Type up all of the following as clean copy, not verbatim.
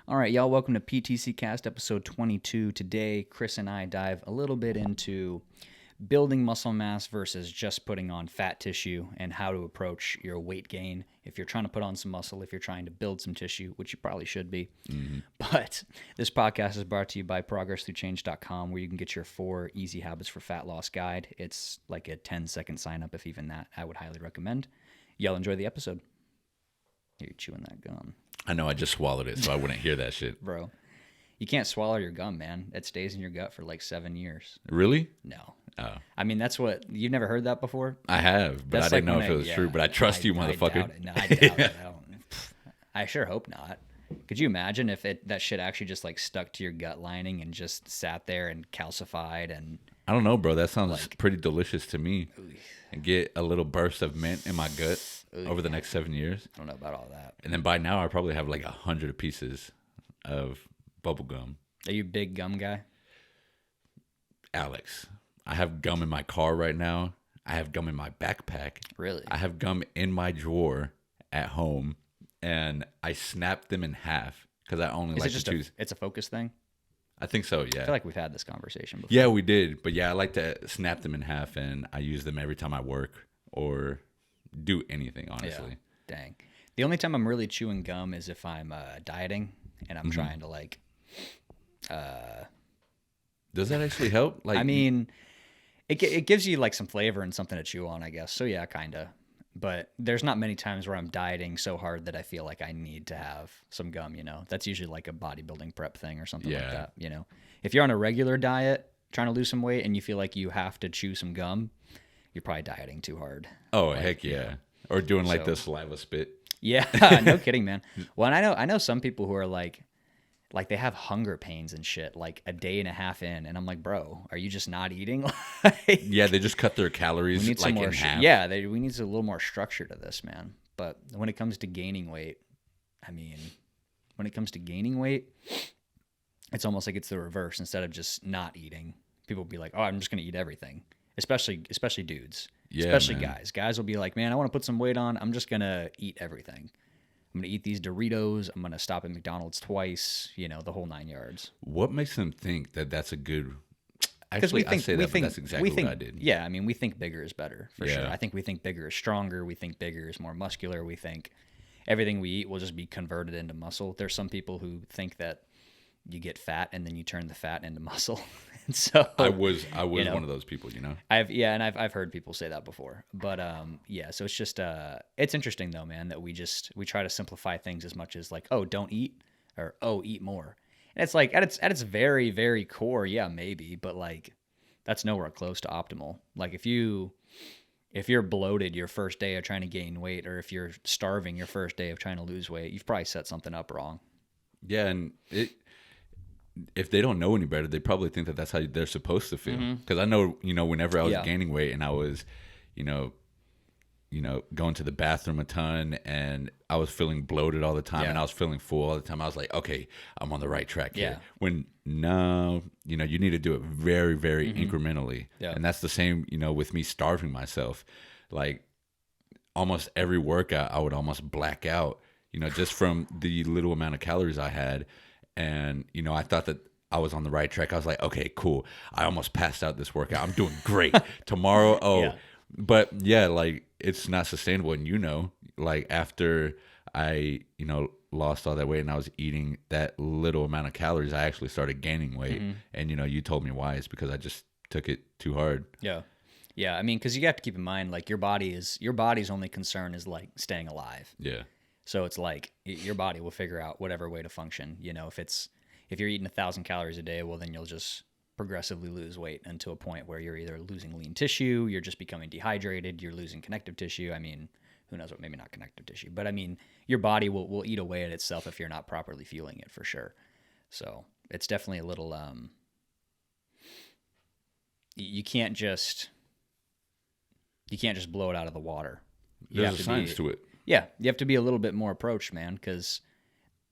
All right, y'all, welcome to PTC Cast episode 22. Today, Chris and I dive a little bit into building muscle mass versus just putting on fat tissue and how to approach your weight gain if you're trying to put on some muscle, if you're trying to build some tissue, which you probably should be. But this podcast is brought to you by ProgressThroughChange.com, where you can get your 4 easy habits for fat loss guide. It's like a 10-second sign up, if even that. I would highly recommend. Y'all enjoy the episode. You're chewing that gum. I know, I just swallowed it, so I wouldn't hear that shit. Bro, you can't swallow your gum, man. It stays in your gut for like 7 years. Really? No. Oh. I mean, that's what... You've never heard that before? I have, but That's I didn't like know if it was true. But I trust you, motherfucker. I doubt it. No, I doubt it. I sure hope not. Could you imagine if that shit actually just like stuck to your gut lining and just sat there and calcified and... I don't know, bro. That sounds pretty delicious to me. And get a little burst of mint in my gut over the next 7 years. I don't know about all that. And then by now, I probably have like 100 pieces of bubble gum. Are you a big gum guy? Alex, I have gum in my car right now. I have gum in my backpack. Really? I have gum in my drawer at home. And I snapped them in half because I only like to choose. It's a focus thing? I think so, yeah. I feel like we've had this conversation before. Yeah, we did. But yeah, I like to snap them in half, and I use them every time I work or do anything, honestly. Yeah. Dang. The only time I'm really chewing gum is if I'm dieting and I'm trying to like... Does that actually help? Like, I mean, it gives you like some flavor and something to chew on, I guess. So yeah, kind of. But there's not many times where I'm dieting so hard that I feel like I need to have some gum, you know. That's usually like a bodybuilding prep thing or something like that, you know. If you're on a regular diet trying to lose some weight and you feel like you have to chew some gum, you're probably dieting too hard. Oh, like, heck yeah. Or doing like the saliva spit. Yeah, no kidding, man. Well, and I know some people who are like they have hunger pains and shit like a day and a half in, and I'm like, bro, are you just not eating? Yeah, they just cut their calories like in half. Yeah, we need a little more structure to this, man. But when it comes to gaining weight, I mean, it's almost like it's the reverse. Instead of just not eating, people will be like, oh, I'm just gonna eat everything. Especially dudes. Yeah, especially man. guys. Guys will be like, man, I want to put some weight on. I'm just gonna eat everything. I'm going to eat these Doritos. I'm going to stop at McDonald's twice, you know, the whole 9 yards. What makes them think that that's a good... Actually, I say that, but that's exactly what I did. Yeah, I mean, we think bigger is better, for sure. I think we think bigger is stronger. We think bigger is more muscular. We think everything we eat will just be converted into muscle. There's some people who think that you get fat and then you turn the fat into muscle. And so I was one of those people, you know. I've heard people say that before. But yeah, so it's just it's interesting though, man, that we try to simplify things as much as like, oh, don't eat, or oh, eat more. And it's like at its very, very core, yeah, maybe, but like that's nowhere close to optimal. Like if you're bloated your first day of trying to gain weight, or if you're starving your first day of trying to lose weight, you've probably set something up wrong. Yeah, and if they don't know any better, they probably think that that's how they're supposed to feel. Because I know, you know, whenever I was gaining weight and I was, you know, going to the bathroom a ton and I was feeling bloated all the time and I was feeling full all the time, I was like, okay, I'm on the right track here. When no, you know, you need to do it very, very incrementally. Yeah. And that's the same, you know, with me starving myself. Like almost every workout, I would almost black out, you know, just from the little amount of calories I had. And, you know, I thought that I was on the right track. I was like, okay, cool. I almost passed out this workout. I'm doing great. Tomorrow, But, yeah, like, it's not sustainable. And, you know, like, after I, you know, lost all that weight and I was eating that little amount of calories, I actually started gaining weight. And, you know, you told me why. It's because I just took it too hard. Yeah. Yeah, I mean, because you have to keep in mind, like, your body's only concern is, like, staying alive. Yeah. So it's like your body will figure out whatever way to function. You know, if you're eating 1,000 calories a day, well, then you'll just progressively lose weight until a point where you're either losing lean tissue, you're just becoming dehydrated, you're losing connective tissue. I mean, who knows what, maybe not connective tissue, but I mean, your body will eat away at itself if you're not properly fueling it, for sure. So it's definitely a little, you can't just blow it out of the water. There's a science to it. Yeah, you have to be a little bit more approached, man, because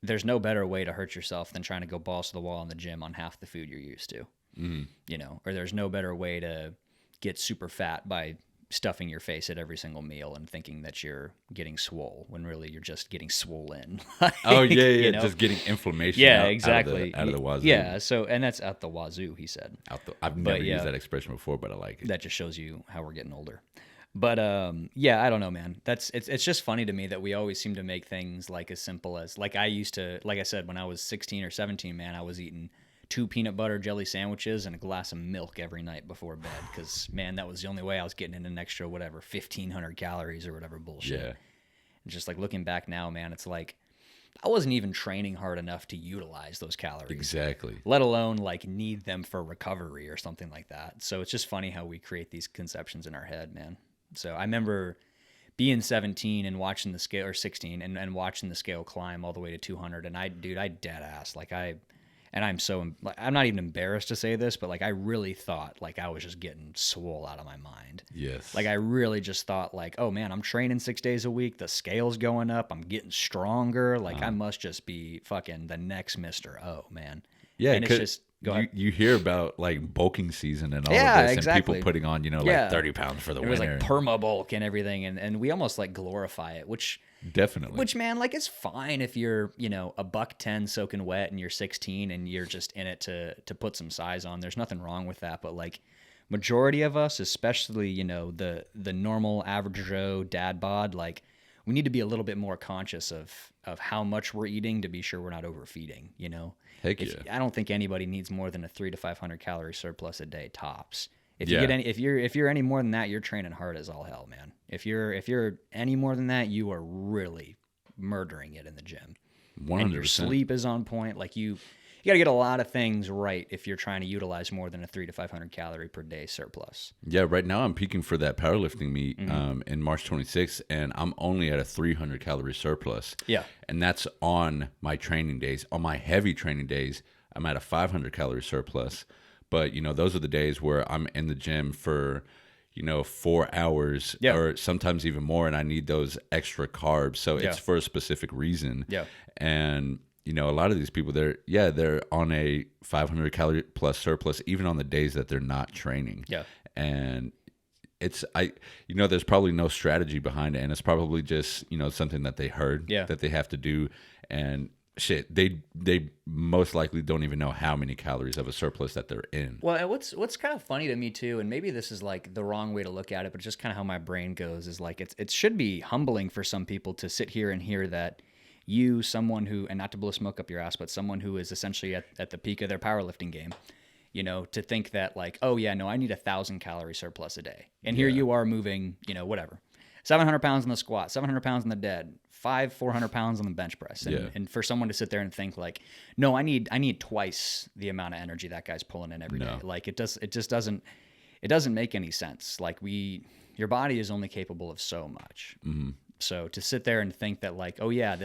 there's no better way to hurt yourself than trying to go balls to the wall in the gym on half the food you're used to. You know, or there's no better way to get super fat by stuffing your face at every single meal and thinking that you're getting swole when really you're just getting swollen. Oh yeah, just getting inflammation. Yeah, exactly. Out of the wazoo. Yeah, so and that's at the wazoo, he said. I've never used that expression before, but I like it. That just shows you how we're getting older. But yeah, I don't know, man. It's just funny to me that we always seem to make things like as simple as like I used to, like I said, when I was 16 or 17, man, I was eating 2 peanut butter jelly sandwiches and a glass of milk every night before bed because, man, that was the only way I was getting in an extra, whatever, 1,500 calories or whatever bullshit. Yeah. And just like looking back now, man, it's like I wasn't even training hard enough to utilize those calories. Exactly. Let alone like need them for recovery or something like that. So it's just funny how we create these conceptions in our head, man. So I remember being 17 and watching the scale, or 16 and watching the scale climb all the way to 200. And I dead ass, and I'm not even embarrassed to say this, but like I really thought like I was just getting swole out of my mind. Yes. Like I really just thought like, oh man, I'm training 6 days a week. The scale's going up. I'm getting stronger. Like I must just be fucking the next Mr. O, man. Yeah. And it's just, you hear about like bulking season and all of this exactly. and people putting on, like 30 pounds for the winter. It was like perma bulk and everything. And we almost like glorify it, which man, like it's fine if you're, a $110 soaking wet and you're 16 and you're just in it to put some size on. There's nothing wrong with that. But like majority of us, especially, the normal average Joe dad bod, like we need to be a little bit more conscious of how much we're eating to be sure we're not overfeeding, Heck yeah. I don't think anybody needs more than a 300 to 500 calorie surplus a day tops. If you're any more than that, you're training hard as all hell, man. If you're any more than that, you are really murdering it in the gym. 100%. And your sleep is on point. Like you got to get a lot of things right if you're trying to utilize more than a 300 to 500 calorie per day surplus. Yeah, right now I'm peaking for that powerlifting meet in March 26th, and I'm only at a 300 calorie surplus. Yeah. And that's on my training days. On my heavy training days, I'm at a 500 calorie surplus. But, those are the days where I'm in the gym for, 4 hours or sometimes even more, and I need those extra carbs. So it's for a specific reason. Yeah. And a lot of these people, they're on a 500 calorie plus surplus, even on the days that they're not training. Yeah. And there's probably no strategy behind it. And it's probably just, something that they heard that they have to do. And shit, they most likely don't even know how many calories of a surplus that they're in. Well, what's kind of funny to me too, and maybe this is like the wrong way to look at it, but just kind of how my brain goes is like, it should be humbling for some people to sit here and hear that you, someone who, and not to blow smoke up your ass, but someone who is essentially at the peak of their powerlifting game, to think that like, oh yeah, no, I need 1,000 calorie surplus a day. And here you are moving, whatever, 700 pounds in the squat, 700 pounds in the dead, 400 pounds on the bench press. And for someone to sit there and think like, no, I need twice the amount of energy that guy's pulling in every day. Like it just doesn't make any sense. Like your body is only capable of so much. Mm-hmm. So to sit there and think that like, oh yeah,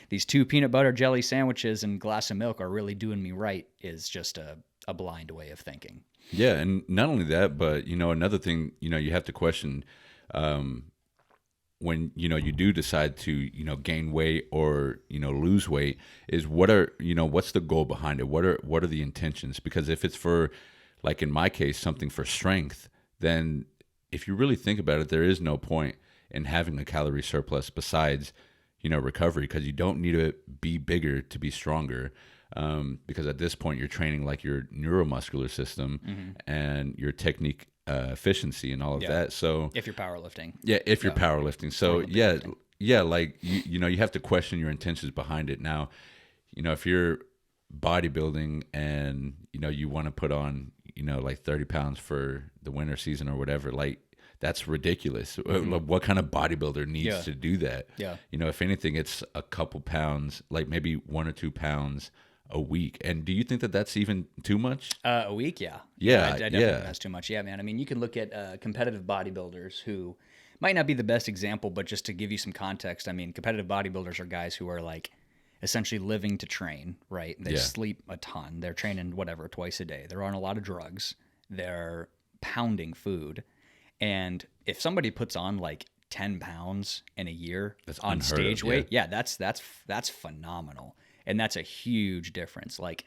these 2 peanut butter jelly sandwiches and glass of milk are really doing me right is just a blind way of thinking. Yeah. And not only that, but another thing, you have to question, when you do decide to gain weight or lose weight, is what's the goal behind it? What are the intentions? Because if it's for, like in my case, something for strength, then if you really think about it, there is no point in having a calorie surplus besides recovery, because you don't need to be bigger to be stronger, because at this point you're training like your neuromuscular system and your technique efficiency and all of that. So if you're powerlifting, if you're powerlifting, so like you have to question your intentions behind it. Now, if you're bodybuilding and you want to put on like 30 pounds for the winter season or whatever, like that's ridiculous. What kind of bodybuilder needs to do that? If anything, it's a couple pounds, like maybe 1 or 2 pounds a week. And do you think that that's even too much? A week, I definitely think that's too much. Yeah, man. I mean, you can look at competitive bodybuilders who might not be the best example, but just to give you some context, I mean, competitive bodybuilders are guys who are like essentially living to train, right? They sleep a ton. They're training whatever twice a day. They're on a lot of drugs. They're pounding food. And if somebody puts on like 10 pounds in a year on stage weight, that's phenomenal. And that's a huge difference. Like,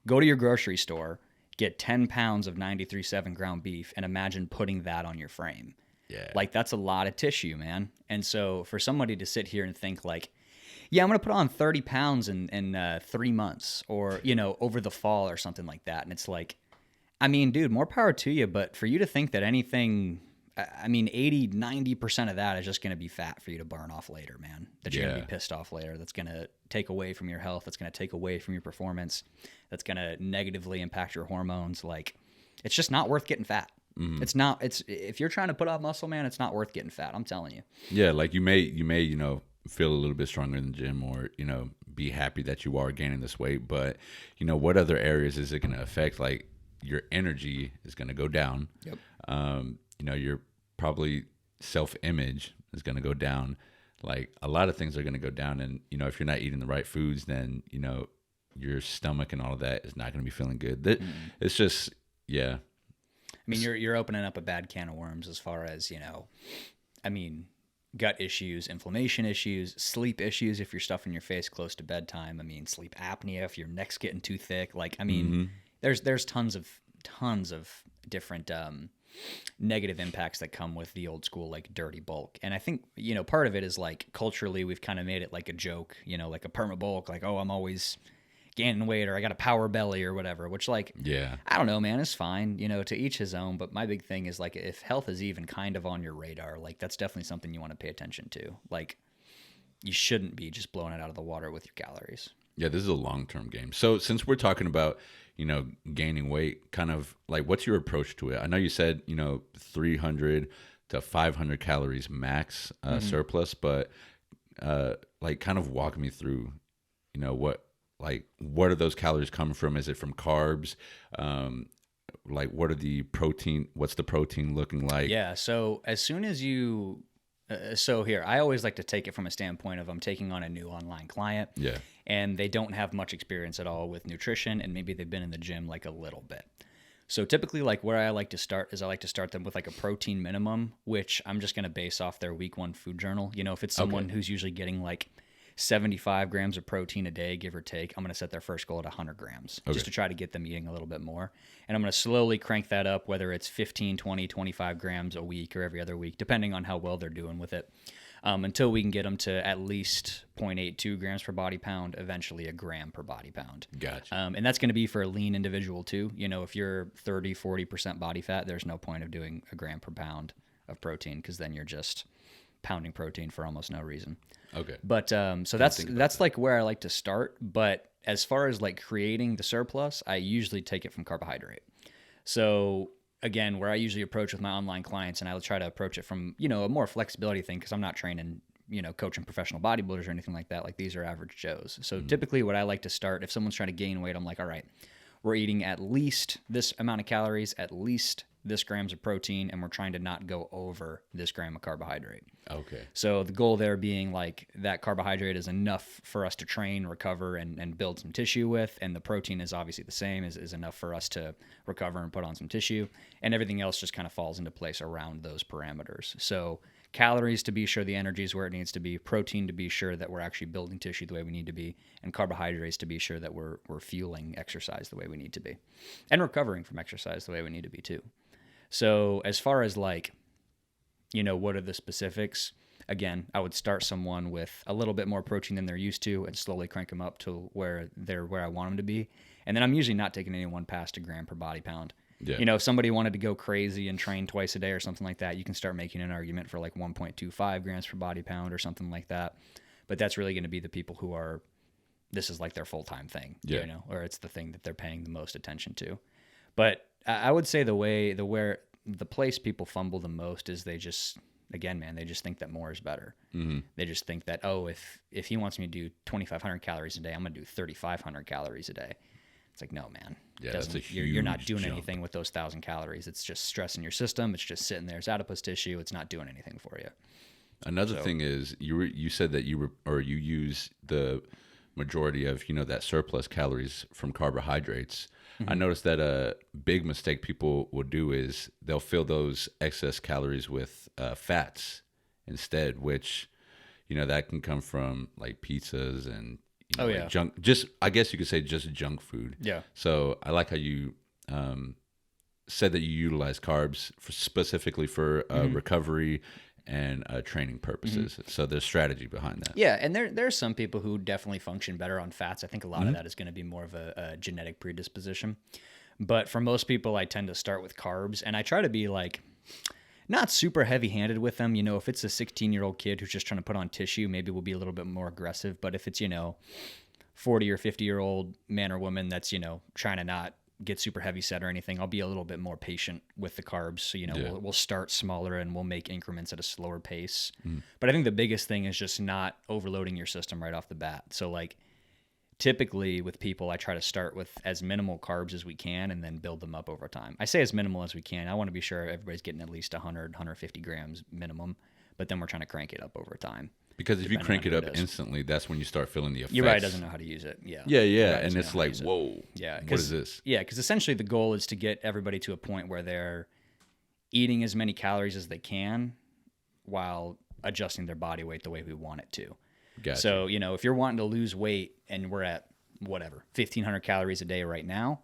go to your grocery store, get 10 pounds of 93.7 ground beef and imagine putting that on your frame. Yeah. Like, that's a lot of tissue, man. And so for somebody to sit here and think like, yeah, I'm going to put on 30 pounds in 3 months or, over the fall or something like that. And it's like, I mean, dude, more power to you. But for you to think that anything, 80, 90% of that is just going to be fat for you to burn off later, man. That you're going to be pissed off later. That's going to take away from your health. That's going to take away from your performance. That's going to negatively impact your hormones. Like, it's just not worth getting fat. Mm-hmm. If you're trying to put off muscle, man, it's not worth getting fat. I'm telling you. Yeah. Like you may, feel a little bit stronger in the gym or, be happy that you are gaining this weight. But, what other areas is it going to affect? Like your energy is going to go down. Yep. Your probably self-image is going to go down. Like a lot of things are going to go down. And, if you're not eating the right foods, then, your stomach and all of that is not going to be feeling good. It's just, yeah. I mean, you're opening up a bad can of worms as far as, gut issues, inflammation issues, sleep issues if you're stuffing your face close to bedtime. Sleep apnea if your neck's getting too thick. Like, there's tons of different negative impacts that come with the old school, like, dirty bulk. And I think, part of it is like culturally we've kind of made it like a joke, like a perma bulk, like, oh, I'm always gaining weight or I got a power belly or whatever, which, like, yeah, I don't know, man, it's fine, to each his own. But my big thing is, like, if health is even kind of on your radar, like, that's definitely something you want to pay attention to. Like, you shouldn't be just blowing it out of the water with your calories. Yeah, this is a long-term game. So since we're talking about, gaining weight, kind of like, what's your approach to it? I know you said, 300 to 500 calories max surplus, but like, kind of walk me through, what are those calories coming from? Is it from carbs? Like, what's the protein looking like? Yeah. So as soon as you, here, I always like to take it from a standpoint of I'm taking on a new online client. Yeah. And they don't have much experience at all with nutrition, and maybe they've been in the gym like a little bit. So typically, like, where I like to start is I like to start them with like a protein minimum, which I'm just going to base off their week 1 food journal. If it's someone who's usually getting like 75 grams of protein a day, give or take, I'm going to set their first goal at 100 grams just to try to get them eating a little bit more. And I'm going to slowly crank that up, whether it's 15, 20, 25 grams a week or every other week, depending on how well they're doing with it, until we can get them to at least 0.82 grams per body pound, eventually a gram per body pound. Gotcha. And that's going to be for a lean individual too. If you're 30, 40% body fat, there's no point of doing a gram per pound of protein, because then you're just pounding protein for almost no reason. Okay. But so that's like where I like to start. But as far as like creating the surplus, I usually take it from carbohydrate. So again, where I usually approach with my online clients, and I will try to approach it from, a more flexibility thing, because I'm not training, coaching professional bodybuilders or anything like that. Like, these are average Joes. So typically what I like to start, if someone's trying to gain weight, I'm like, all right, we're eating at least this amount of calories, at least this grams of protein, and we're trying to not go over this gram of carbohydrate. Okay. So the goal there being, like, that carbohydrate is enough for us to train, recover, and build some tissue with, and the protein is obviously the same, is enough for us to recover and put on some tissue, and everything else just kind of falls into place around those parameters. So calories to be sure the energy is where it needs to be, protein to be sure that we're actually building tissue the way we need to be, and carbohydrates to be sure that we're fueling exercise the way we need to be, and recovering from exercise the way we need to be too. So as far as, like, what are the specifics? Again, I would start someone with a little bit more protein than they're used to and slowly crank them up to where I want them to be. And then I'm usually not taking anyone past a gram per body pound. Yeah. If somebody wanted to go crazy and train twice a day or something like that, you can start making an argument for like 1.25 grams per body pound or something like that. But that's really going to be the people who are, this is like their full-time thing, or it's the thing that they're paying the most attention to. But I would say the place people fumble the most is they just think that more is better. Mm-hmm. They just think that, oh, if he wants me to do 2,500 calories a day, I'm going to do 3,500 calories a day. It's like, no, man. Yeah, that's a huge you're not doing jump. Anything with those 1,000 calories. It's just stress in your system. It's just sitting there as adipose tissue. It's not doing anything for you. Another thing is you said that you use the majority of that surplus calories from carbohydrates. Mm-hmm. I noticed that a big mistake people will do is they'll fill those excess calories with fats instead, which that can come from like pizzas and like junk. Just, I guess you could say, just junk food. Yeah. So I like how you said that you utilize carbs specifically for recovery and training purposes. So there's strategy behind that. Yeah, and there's some people who definitely function better on fats. I think a lot of that is going to be more of a genetic predisposition. But for most people, I tend to start with carbs, and I try to be like not super heavy-handed with them. You know, if it's a 16-year-old kid who's just trying to put on tissue, maybe we'll be a little bit more aggressive. But if it's, 40 or 50-year-old man or woman that's, trying to not get super heavy set or anything, I'll be a little bit more patient with the carbs. So, we'll start smaller and we'll make increments at a slower pace. But I think the biggest thing is just not overloading your system right off the bat. So like typically with people, I try to start with as minimal carbs as we can and then build them up over time. I say as minimal as we can. I want to be sure everybody's getting at least 100, 150 grams minimum, but then we're trying to crank it up over time. Because if you crank it up instantly, that's when you start feeling the effects. Your body doesn't know how to use it. Yeah. Yeah. And it's like, whoa. Yeah. What is this? Yeah. Because essentially the goal is to get everybody to a point where they're eating as many calories as they can while adjusting their body weight the way we want it to. Gotcha. So, if you're wanting to lose weight and we're at 1,500 calories a day right now,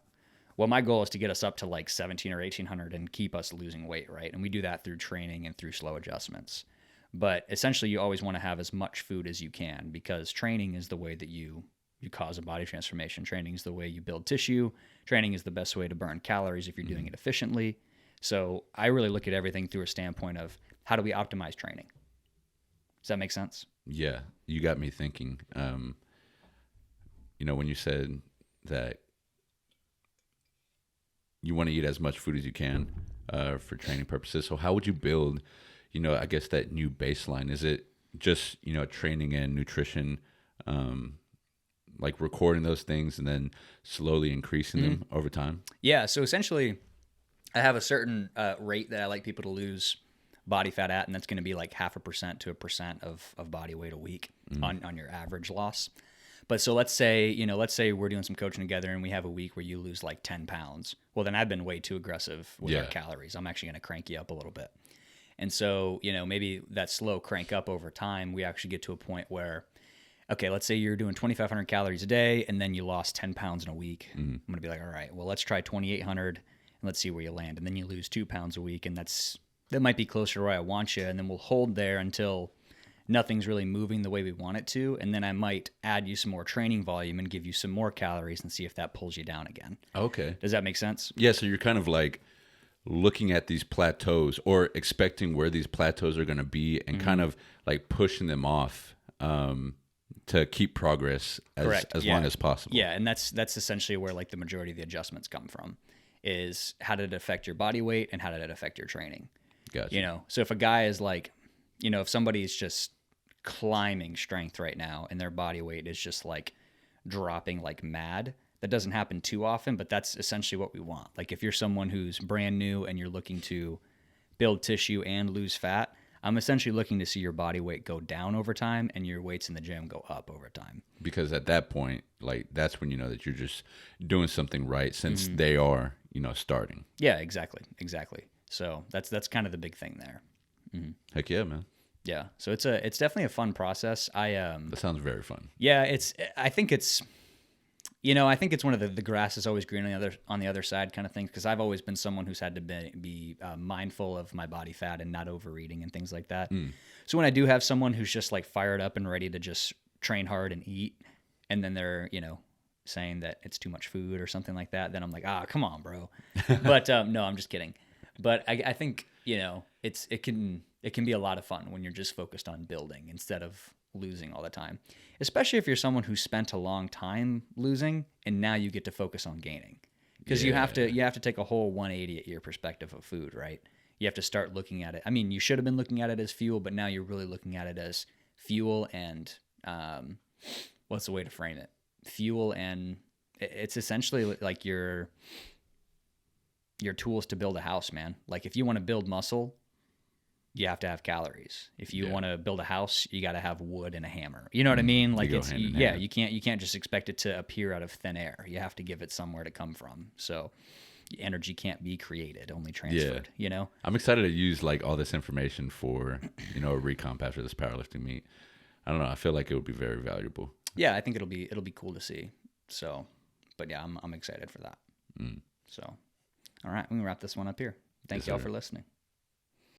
well, my goal is to get us up to like 1,700 or 1,800 and keep us losing weight, right? And we do that through training and through slow adjustments. But essentially, you always want to have as much food as you can because training is the way that you cause a body transformation. Training is the way you build tissue. Training is the best way to burn calories if you're doing it efficiently. So I really look at everything through a standpoint of how do we optimize training? Does that make sense? Yeah, you got me thinking. When you said that you want to eat as much food as you can for training purposes, so how would you build I guess that new baseline? Is it just, training and nutrition, like recording those things and then slowly increasing them over time? Yeah. So essentially I have a certain rate that I like people to lose body fat at, and that's going to be like 0.5% to 1% of body weight a week on your average loss. But so let's say we're doing some coaching together and we have a week where you lose like 10 pounds. Well, then I've been way too aggressive with our calories. I'm actually going to crank you up a little bit. And so, maybe that slow crank up over time, we actually get to a point where, okay, let's say you're doing 2,500 calories a day and then you lost 10 pounds in a week. I'm going to be like, all right, well, let's try 2,800 and let's see where you land. And then you lose 2 pounds a week. And that might be closer to where I want you. And then we'll hold there until nothing's really moving the way we want it to. And then I might add you some more training volume and give you some more calories and see if that pulls you down again. Okay. Does that make sense? Yeah. So you're kind of like looking at these plateaus or expecting where these plateaus are going to be and kind of like pushing them off to keep progress as long as possible. Yeah, and that's essentially where like the majority of the adjustments come from is how did it affect your body weight and how did it affect your training? Gotcha. So if a guy is like, if somebody's just climbing strength right now and their body weight is just like dropping like mad, that doesn't happen too often, but that's essentially what we want. Like if you're someone who's brand new and you're looking to build tissue and lose fat, I'm essentially looking to see your body weight go down over time and your weights in the gym go up over time. Because at that point, like that's when you know that you're just doing something right since they are, starting. Yeah, exactly. So that's kind of the big thing there. Heck yeah, man. Yeah. So it's definitely a fun process. That sounds very fun. Yeah, I think it's one of the grass is always green on the other side kind of thing, because I've always been someone who's had to be mindful of my body fat and not overeating and things like that. So when I do have someone who's just like fired up and ready to just train hard and eat, and then they're saying that it's too much food or something like that, then I'm like, come on, bro. But no, I'm just kidding. But I think it can be a lot of fun when you're just focused on building instead of losing all the time, especially if you're someone who spent a long time losing and now you get to focus on gaining, because you have to take a whole 180 at your perspective of food, right? You have to start looking at it. I mean, you should have been looking at it as fuel, but now you're really looking at it as fuel and what's the way to frame it? Fuel, and it's essentially like your tools to build a house, man. Like if you want to build muscle, you have to have calories. If you want to build a house, you got to have wood and a hammer. You know what I mean? Like you can't just expect it to appear out of thin air. You have to give it somewhere to come from. So energy can't be created, only transferred, I'm excited to use like all this information for, a recomp after this powerlifting meet. I don't know. I feel like it would be very valuable. Yeah, I think it'll be cool to see. So, but yeah, I'm excited for that. So All right, we can wrap this one up here. Thank y'all for listening.